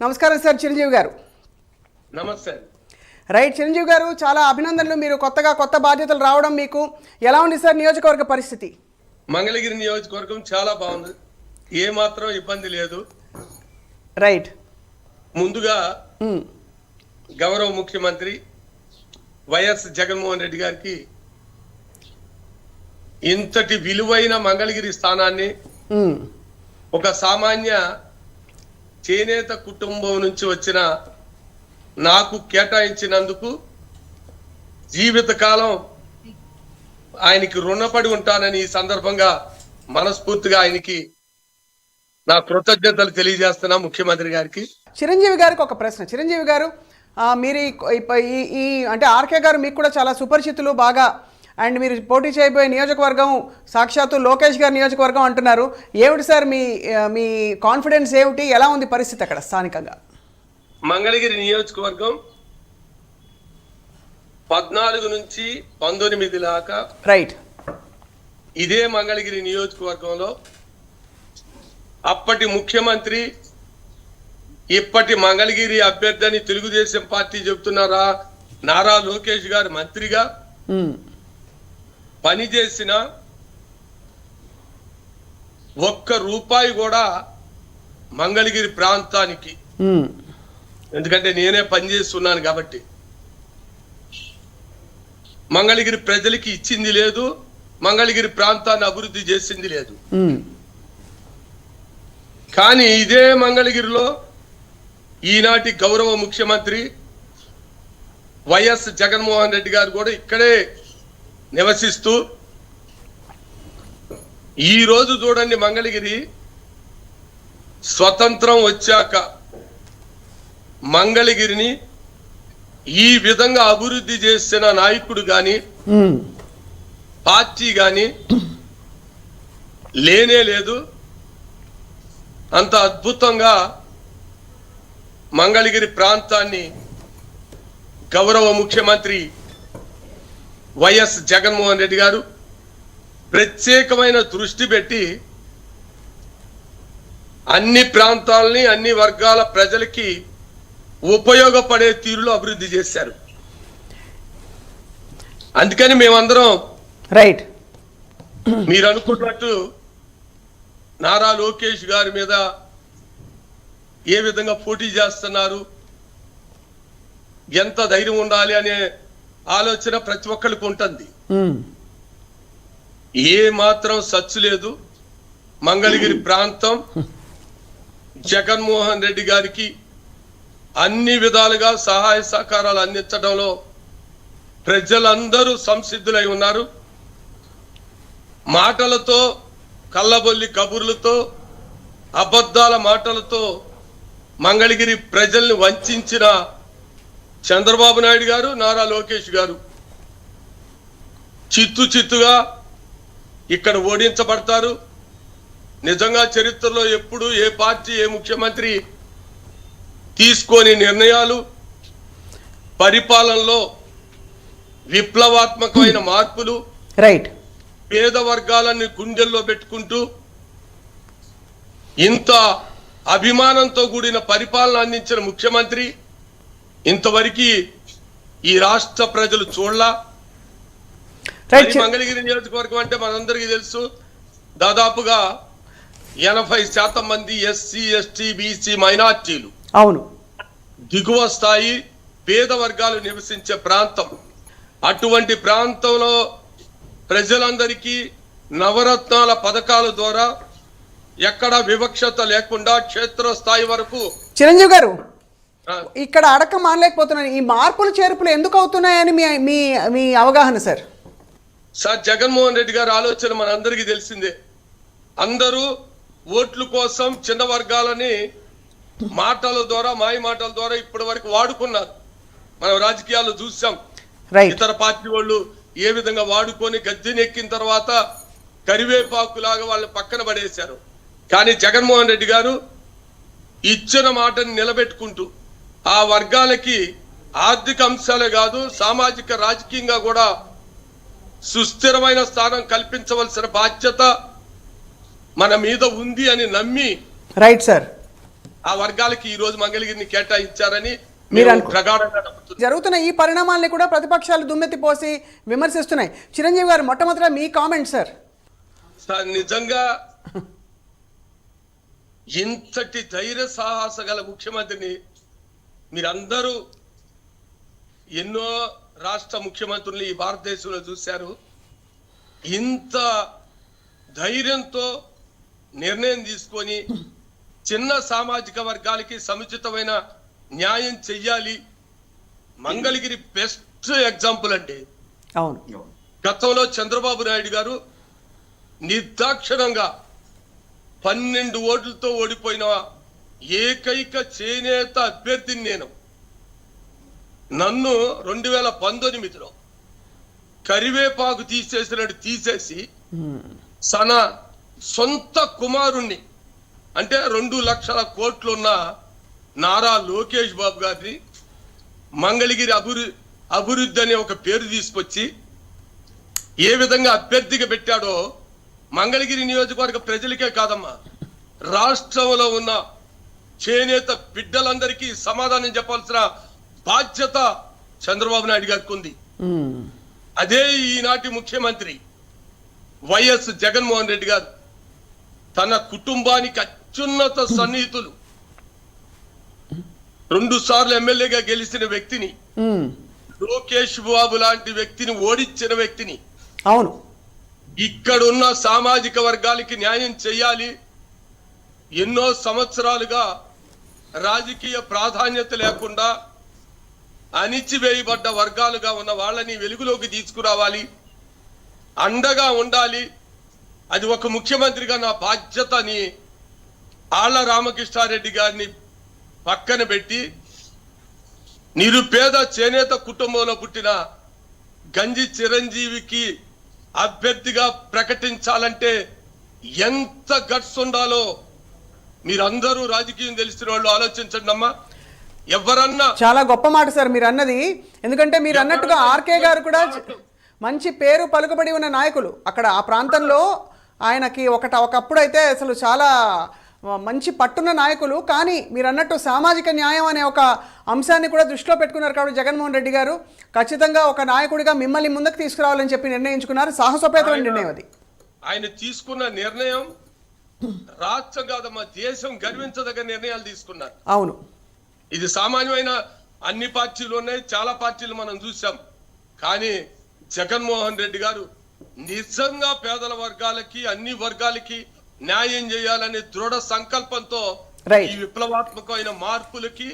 నమస్కారం సార్ చిరంజీవి గారు. నమస్తే. రైట్ చిరంజీవి గారు, చాలా అభినందనలు. మీరు కొత్త బాధ్యతలు రావడం మీకు ఎలా ఉంది సార్ నియోజకవర్గ పరిస్థితి? మంగళగిరి నియోజకవర్గం చాలా బాగుంది, ఏ మాత్రం ఇబ్బంది లేదు. రైట్. ముందుగా గౌరవ ముఖ్యమంత్రి వైఎస్ జగన్మోహన్ రెడ్డి గారికి ఇంతటి విలువైన మంగళగిరి స్థానాన్ని ఒక సామాన్య చేనేత కుటుంబం నుంచి వచ్చిన నాకు కేటాయించినందుకు జీవితకాలం ఆయనకి రుణపడి ఉంటానని ఈ సందర్భంగా మనస్ఫూర్తిగా ఆయనకి నా కృతజ్ఞతలు తెలియజేస్తున్నా ముఖ్యమంత్రి గారికి. చిరంజీవి గారికి ఒక ప్రశ్న. చిరంజీవి గారు, మీరు ఈ అంటే ఆర్కే గారు మీకు కూడా చాలా సుపరిచితులు బాగా, అండ్ మీరు పోటీ చేయబోయే నియోజకవర్గం సాక్షాత్తు లోకేష్ గారి నియోజకవర్గం అంటున్నారు. ఏమిటి సార్ మీ కాన్ఫిడెన్స్ ఏమిటి? ఎలా ఉంది పరిస్థితి అక్కడ స్థానికంగా? మంగళగిరి నియోజకవర్గం 14 నుంచి 19 దాకా రైట్ ఇదే మంగళగిరి నియోజకవర్గంలో అప్పటి ముఖ్యమంత్రి ఇప్పటి మంగళగిరి అభ్యర్థి అని తెలుగుదేశం పార్టీ చెబుతున్నారా నారా లోకేష్ గారు మంత్రిగా పనిచేసిన ₹1 కూడా మంగళగిరి ప్రాంతానికి, ఎందుకంటే నేనే పనిచేస్తున్నాను కాబట్టి, మంగళగిరి ప్రజలకి ఇచ్చింది లేదు, మంగళగిరి ప్రాంతాన్ని అభివృద్ధి చేసింది లేదు. కానీ ఇదే మంగళగిరిలో ఈనాటి గౌరవ ముఖ్యమంత్రి వైఎస్ జగన్మోహన్ రెడ్డి గారు కూడా ఇక్కడే నివసిస్తూ ఈ రోజు చూడండి, మంగళగిరి స్వతంత్రం వచ్చాక మంగళగిరిని ఈ విధంగా అభివృద్ధి చేసిన నాయకుడు గాని పార్టీ గాని లేనే లేదు. అంత అద్భుతంగా మంగళగిరి ప్రాంతాన్ని గౌరవ ముఖ్యమంత్రి వైఎస్ జగన్మోహన్ రెడ్డి గారు ప్రత్యేకమైన దృష్టి పెట్టి అన్ని ప్రాంతాలని అన్ని వర్గాల ప్రజలకి ఉపయోగపడే తీరులో అభివృద్ధి చేశారు. అందుకని మేమందరం రైట్ మీరు అనుకున్నట్టు నారా లోకేష్ గారి మీద ఏ విధంగా పోటీ చేస్తున్నారు, ఎంత ధైర్యం ఉండాలి అనే ఆలోచన ప్రతి ఒక్కరికి ఉంటుంది. ఏ మాత్రం సచ్చు లేదు. మంగళగిరి ప్రాంతం జగన్మోహన్ రెడ్డి గారికి అన్ని విధాలుగా సహాయ సహకారాలు అందించడంలో ప్రజలందరూ సంసిద్ధులై ఉన్నారు. మాటలతో, కళ్ళబొల్లి కబుర్లతో, అబద్ధాల మాటలతో మంగళగిరి ప్రజల్ని వంచిన చంద్రబాబు నాయుడు గారు, నారా లోకేష్ గారు చిత్తుగా ఇక్కడ ఓడించబడతారు. నిజంగా చరిత్రలో ఎప్పుడు ఏ పార్టీ ఏ ముఖ్యమంత్రి తీసుకొని నిర్ణయాలు, పరిపాలనలో విప్లవాత్మకమైన మార్పులు, రైట్ పేద వర్గాలని గుండెల్లో పెట్టుకుంటూ ఇంత అభిమానంతో కూడిన పరిపాలన అందించిన ముఖ్యమంత్రి ఇంతవరకు ఈ రాష్ట్ర ప్రజలు చూడలా. మంగళగిరి నియోజకవర్గం అంటే మనందరికీ తెలుసు, దాదాపుగా 80% మంది ఎస్సీ, ఎస్టీ, బీసీ మైనార్టీలు, అవును, దిగువ స్థాయి పేద వర్గాలు నివసించే ప్రాంతం. అటువంటి ప్రాంతంలో ప్రజలందరికీ నవరత్నాల పథకాల ద్వారా ఎక్కడ వివక్షత లేకుండా క్షేత్రస్థాయి వరకు. చిరంజీవి గారు, ఇక్కడ అడక మానలేకపోతున్నాను, ఈ మార్పులు చేర్పులు ఎందుకు అవుతున్నాయని మీ అవగాహన సార్? జగన్మోహన్ రెడ్డి గారి ఆలోచన మనందరికీ తెలిసిందే. అందరూ ఓట్ల కోసం చిన్న వర్గాలని మాటల ద్వారా, మాయ మాటల ద్వారా ఇప్పటి వరకు వాడుకున్నారు. మనం రాజకీయాల్లో చూసాం. ఇతర పార్టీ వాళ్ళు ఏ విధంగా వాడుకొని గద్దెనెక్కిన తర్వాత కరివేపాకులాగా వాళ్ళని పక్కన పడేశారు. కానీ జగన్మోహన్ రెడ్డి గారు ఇచ్చిన మాటని నిలబెట్టుకుంటూ ఆ వర్గాలకి ఆర్థిక అంశాలే కాదు, సామాజిక రాజకీయంగా కూడా సుస్థిరమైన స్థానం కల్పించవలసిన బాధ్యత మన మీద ఉంది అని నమ్మి రైట్ సార్ ఆ వర్గాలకి ఈ రోజు మంగళగిరిని కేటాయించారని మీరు మేము ప్రగాఢంగా నమ్ముతున్నాం. జరుగుతున్న ఈ పరిణామాల్ని కూడా ప్రతిపక్షాలు దుమ్మెత్తిపోసి విమర్శిస్తున్నాయి. చిరంజీవి గారు, మొట్టమొదట మీ కామెంట్ సార్. సార్, నిజంగా ఇంతటి ధైర్య సాహస గల ముఖ్యమంత్రిని మీరందరూ ఎన్నో రాష్ట్ర ముఖ్యమంత్రుల్ని ఈ భారతదేశంలో చూశారు. ఇంత ధైర్యంతో నిర్ణయం తీసుకొని చిన్న సామాజిక వర్గాలకి సముచితమైన న్యాయం చెయ్యాలి. మంగళగిరి బెస్ట్ ఎగ్జాంపుల్ అండి. అవును, గతంలో చంద్రబాబు నాయుడు గారు నిర్దాక్షిణంగా 12 ఓట్లతో ఓడిపోయిన ఏకైక చేనేత అభ్యర్థిని నేను. నన్ను 2019లో కరివేపాకు తీసేసినట్టు తీసేసి తన సొంత కుమారుణ్ణి, అంటే 2 లక్షల కోట్లున్న నారా లోకేష్ బాబు గారిని మంగళగిరి అభివృద్ధి అనే ఒక పేరు తీసుకొచ్చి ఏ విధంగా అభ్యర్థిగా పెట్టాడో మంగళగిరి నియోజకవర్గ ప్రజలకే కాదమ్మా, రాష్ట్రంలో ఉన్న చేనేత బిడ్డలందరికీ సమాధానం చెప్పాల్సిన బాధ్యత చంద్రబాబు నాయుడు గారికి ఉంది. అదే ఈనాటి ముఖ్యమంత్రి వైఎస్ జగన్మోహన్ రెడ్డి గారు తన కుటుంబానికి అత్యున్నత సన్నిహితులు 2 సార్లు ఎమ్మెల్యేగా గెలిచిన వ్యక్తిని, లోకేష్ బాబు లాంటి వ్యక్తిని ఓడించిన వ్యక్తిని, అవును, ఇక్కడున్న సామాజిక వర్గాలకి న్యాయం చేయాలి, ఎన్నో సంవత్సరాలుగా రాజకీయ ప్రాధాన్యత లేకుండా అణిచివేయబడ్డ వర్గాలుగా ఉన్న వాళ్ళని వెలుగులోకి తీసుకురావాలి, అండగా ఉండాలి, అది ఒక ముఖ్యమంత్రిగా నా బాధ్యత అని ఆళ్ల రామకృష్ణారెడ్డి గారిని పక్కన పెట్టి నిరుపేద చేనేత కుటుంబంలో పుట్టిన గంజి చిరంజీవికి అభ్యర్థిగా ప్రకటించాలంటే ఎంత గట్స్ ఉండాలో మీరందరూ రాజకీయం తెలిసిన వాళ్ళు ఆలోచించండి అమ్మా. ఎవరన్నా చాలా గొప్ప మాట సార్ మీరు అన్నది. ఎందుకంటే మీరు అన్నట్టుగా ఆర్కే గారు కూడా మంచి పేరు పలుకుబడి ఉన్న నాయకులు అక్కడ ఆ ప్రాంతంలో. ఆయనకి ఒకప్పుడు అయితే అసలు చాలా మంచి పట్టున్న నాయకులు. కానీ మీరు అన్నట్టు సామాజిక న్యాయం అనే ఒక అంశాన్ని కూడా దృష్టిలో పెట్టుకున్నారు. కాబట్టి జగన్మోహన్ రెడ్డి గారు ఖచ్చితంగా ఒక నాయకుడిగా మిమ్మల్ని ముందుకు తీసుకురావాలని చెప్పి నిర్ణయించుకున్నారు. సాహసోపేతమైన నిర్ణయం అది. ఆయన తీసుకున్న నిర్ణయం రాష్ట్రం కాదమ్మా, దేశం గర్వించదగ్గ నిర్ణయాలు తీసుకున్నారు. అవును, ఇది సామాన్యమైన అన్ని పార్టీలు ఉన్నాయి, చాలా పార్టీలు మనం చూసాం. కానీ జగన్మోహన్ రెడ్డి గారు నిజంగా పేదల వర్గాలకి అన్ని వర్గాలకి న్యాయం చేయాలనే దృఢ సంకల్పంతో ఈ విప్లవాత్మకమైన మార్పులకి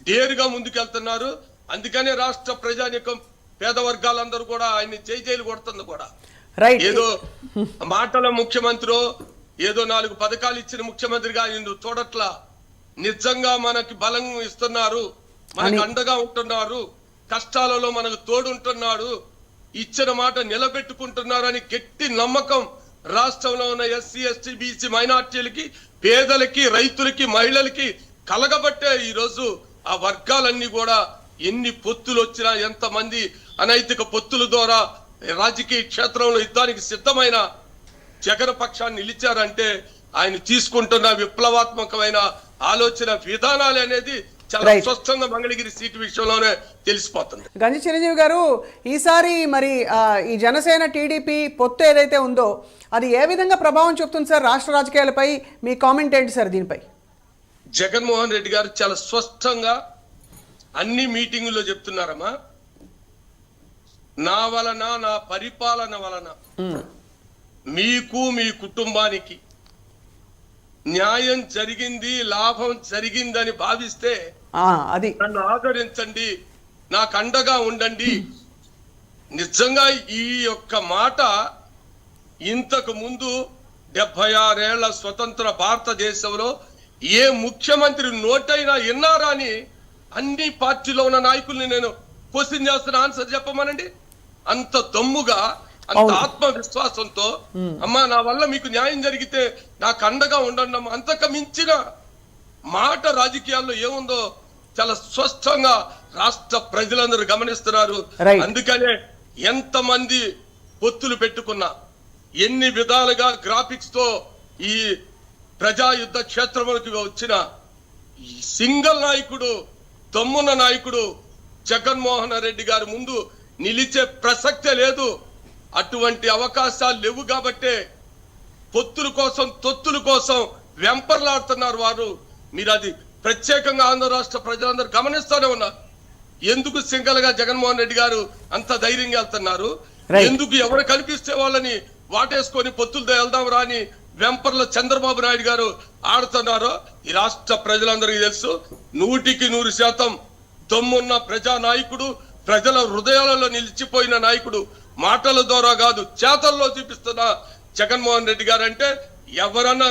డేరుగా ముందుకెళ్తున్నారు. అందుకనే రాష్ట్ర ప్రజానికం పేద వర్గాలందరూ కూడా ఆయన్ని చేయిలు కొడుతుంది కూడా. ఏదో మాటల ముఖ్యమంత్రి, ఏదో 4 పథకాలు ఇచ్చిన ముఖ్యమంత్రిగా ఆయన చూడట్లా. నిజంగా మనకి బలం ఇస్తున్నారు, మనకు అండగా ఉంటున్నారు, కష్టాలలో మనకు తోడుంటున్నాడు, ఇచ్చిన మాట నిలబెట్టుకుంటున్నారు అని గట్టి నమ్మకం రాష్ట్రంలో ఉన్న ఎస్సీ, ఎస్టీ, బీసీ మైనార్టీలకి, పేదలకి, రైతులకి, మహిళలకి కలగబట్టే ఈరోజు ఆ వర్గాలన్నీ కూడా ఎన్ని పొత్తులు వచ్చినా, ఎంతమంది అనైతిక పొత్తుల ద్వారా రాజకీయ క్షేత్రంలో యుద్ధానికి సిద్ధమైన జగన్ పక్షాన్ని నిలిచారంటే ఆయన తీసుకుంటున్న విప్లవాత్మకమైన ఆలోచన విధానాలు అనేది చాలా స్పష్టంగా మంగళగిరి సీటు విషయంలోనే తెలిసిపోతుంది. గంజి చిరంజీవి గారు, ఈసారి మరి ఈ జనసేన టీడీపీ పొత్తు ఏదైతే ఉందో అది ఏ విధంగా ప్రభావం చూపుతుంది సార్ రాష్ట్ర రాజకీయాలపై? మీ కామెంట్ ఏంటి సార్ దీనిపై? జగన్మోహన్ రెడ్డి గారు చాలా స్పష్టంగా అన్ని మీటింగుల్లో చెప్తున్నారమ్మా, నా వలన, నా పరిపాలన వలన మీకు, మీ కుటుంబానికి న్యాయం జరిగింది, లాభం జరిగిందని భావిస్తే అది నన్ను ఆదరించండి, నాకు అండగా ఉండండి. నిజంగా ఈ యొక్క మాట ఇంతకు ముందు 76 ఏళ్ల స్వతంత్ర భారతదేశంలో ఏ ముఖ్యమంత్రి నోటైనా విన్నారా అని అన్ని పార్టీలో ఉన్న నాయకుల్ని నేను క్వశ్చన్ చేస్తున్న ఆన్సర్ చెప్పమనండి. అంత దమ్ముగా, అంత ఆత్మవిశ్వాసంతో, అమ్మా నా వల్ల మీకు న్యాయం జరిగితే నాకు అండగా ఉండండి అమ్మా, అంతకు మించిన మాట రాజకీయాల్లో ఏముందో చాలా స్పష్టంగా రాష్ట్ర ప్రజలందరూ గమనిస్తున్నారు. అందుకనే ఎంతమంది పొత్తులు పెట్టుకున్నా, ఎన్ని విధాలుగా గ్రాఫిక్స్ తో ఈ ప్రజా యుద్ధ క్షేత్రంలోకి వచ్చిన సింగిల్ నాయకుడు, దమ్మున్న నాయకుడు జగన్మోహన్ రెడ్డి గారి ముందు నిలిచే ప్రసక్తే లేదు. అటువంటి అవకాశాలు లేవు కాబట్టే పొత్తుల కోసం, తొత్తుల కోసం వెంపర్లాడుతున్నారు వారు. మీరు అది ప్రత్యేకంగా ఆంధ్ర రాష్ట్ర ప్రజలందరూ గమనిస్తూనే ఉన్నారు. ఎందుకు సింగిల్ గా జగన్మోహన్ రెడ్డి గారు అంత ధైర్యంగా వెళ్తున్నారు, ఎందుకు ఎవరు కనిపిస్తే వాళ్ళని వాటేసుకొని పొత్తులతో వెళ్దాం రాని వెంపర్ల చంద్రబాబు నాయుడు గారు ఆడుతున్నారో ఈ రాష్ట్ర ప్రజలందరికీ తెలుసు. 100% దమ్మున్న ప్రజా నాయకుడు, ప్రజల హృదయాలలో నిలిచిపోయిన నాయకుడు. మాటల ద్వారా కాదు, చేతల్లో చూపిస్తున్న జగన్మోహన్ రెడ్డి గారు అంటే ఎవరన్నా